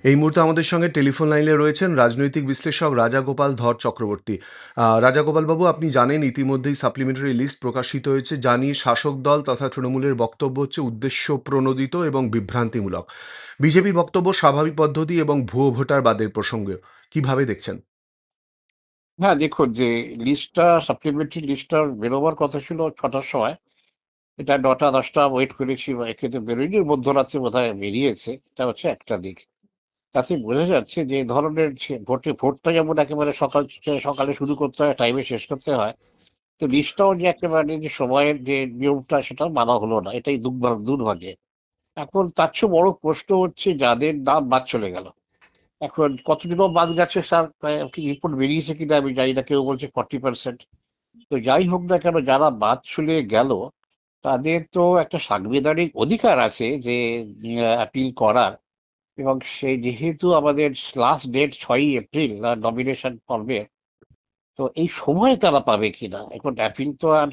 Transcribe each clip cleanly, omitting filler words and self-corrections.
এই মুহূর্তে আমাদের সঙ্গে টেলিফোন লাইনে রয়েছেন রাজনৈতিক বিশ্লেষক রাজাগোপাল ধর চক্রবর্তী। রাজাগোপাল বাবু, আপনি জানেন ইতিমধ্যেই সাপ্লিমেন্টারি লিস্ট প্রকাশিত হয়েছে, যা নিয়ে শাসক দল তথা তৃণমূলের বক্তব্য হচ্ছে উদ্দেশ্য প্রণোদিত এবং বিভ্রান্তিমূলক। বিজেপির বক্তব্য স্বাভাবিক পদ্ধতি এবং ভুয়ো ভোটার বাদের প্রসঙ্গে। কিভাবে দেখছেন? হ্যাঁ, দেখুন যে সাপ্লিমেন্টারি লিস্টটা বেরোবার কথা ছিল 6টার সময়। এটা 9টা 10টা ওয়েট করেছি, বা একে তো বেরোয়নি, মধ্যরাত্রে বোধহয় বেরিয়েছে। এটা হচ্ছে একটা দিক। তাতে বোঝা যাচ্ছে যে এই ধরনের ভোটটা যেমন একেবারে সকালে শুরু করতে হয়, টাইমে শেষ করতে হয়, তো লিস্টটাও যে একেবারে যে সময়ের যে নিয়মটা সেটা মানা হলো না, এটাই দুর্ভাগ্যে। এখন তার চেয়ে বড় প্রশ্ন হচ্ছে যাদের নাম বাদ চলে গেল। এখন কতদিনও বাদ গেছে স্যার, কি রিপোর্ট বেরিয়েছে কিনা আমি জানি না। কেউ বলছে 40%। তো যাই হোক না কেন, যারা বাদ চলে গেল তাদের তো একটা সাংবিধানিক অধিকার আছে যে অ্যাপিল করার। এবং সেই যেহেতু আমাদের লাস্ট ডেট 6ই এপ্রিল নমিনেশন ফর্মের, তো এই সময় তারা পাবে কিনা। এখন অ্যাপিল তো আর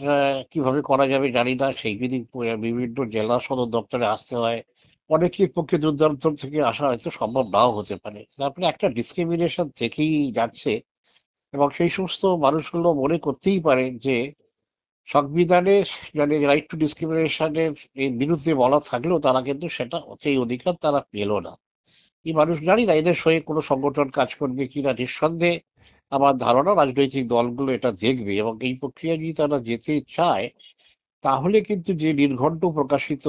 কিভাবে করা যাবে জানি না। সেই যদি বিভিন্ন জেলা সদর দপ্তরে আসতে হয়, অনেকের পক্ষে দূর দূরান্ত থেকে আসা হয়তো সম্ভব নাও হতে পারে। তারপরে একটা ডিসক্রিমিনেশন থেকেই যাচ্ছে। এবং সেই সমস্ত মানুষগুলো মনে করতেই পারে যে সংবিধানে মানে রাইট টু ডিসক্রিমিনেশনের বিরুদ্ধে বলা থাকলেও তারা কিন্তু সেটা, সেই অধিকার তারা পেল না। এই মানুষ জানি না এদের সঙ্গে কোনো সংগঠন কাজ করবে কিনা। নিঃসন্দেহে আমার ধারণা রাজনৈতিক দলগুলো এটা দেখবে, এবং এই প্রক্রিয়া যদি তারা যেতে চায় তাহলে কিন্তু যে নির্ঘণ্ট প্রকাশিত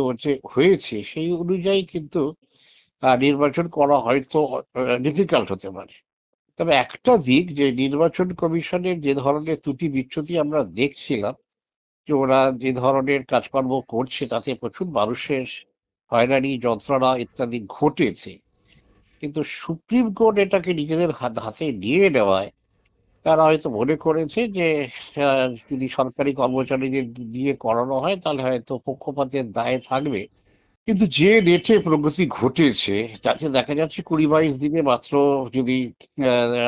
হয়েছে সেই অনুযায়ী কিন্তু নির্বাচন করা হয়তো ডিফিকাল্ট হতে পারে। তবে একটা দিক, যে নির্বাচন কমিশনের যে ধরনের ত্রুটি বিচ্যুতি আমরা দেখছিলাম, যে ওরা যে ধরনের কাজকর্ম করছে তাতে প্রচুর মানুষের হয়রানি, যন্ত্রণা ইত্যাদি ঘটেছে। কিন্তু সুপ্রিম কোর্ট এটাকে নিজেদের হাতে নিয়ে নেওয়ায় তারা হয়তো মনে করেছে যে যদি সরকারি কর্মচারীদের দিয়ে করানো হয় তাহলে হয়তো পক্ষপাতের দায়ে থাকবে। কিন্তু যে রেটে প্রগতি ঘটেছে, তাতে দেখা যাচ্ছে 20-22 দিনে মাত্র যদি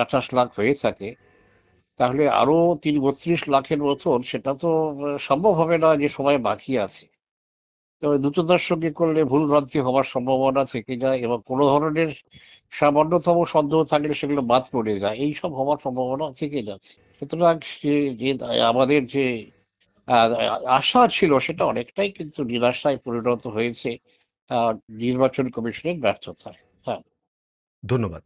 28 লাখ হয়ে থাকে, তাহলে আরো 32-33 লাখের মতন, সেটা তো সম্ভব হবে না যে সময় বাকি আছে। তবে দ্রুততার সঙ্গে করলে ভুল ভ্রান্তি হওয়ার সম্ভাবনা থেকে যায়, এবং কোনো ধরনের সামান্যতম সন্দেহ থাকলে সেগুলো বাদ পড়ে যায়, এইসব হওয়ার সম্ভাবনা থেকে যাচ্ছে। সুতরাং যে আমাদের যে আশা ছিল সেটা অনেকটাই কিন্তু নিরাশায় পরিণত হয়েছে নির্বাচন কমিশনের ব্যর্থতায়। হ্যাঁ। ধন্যবাদ।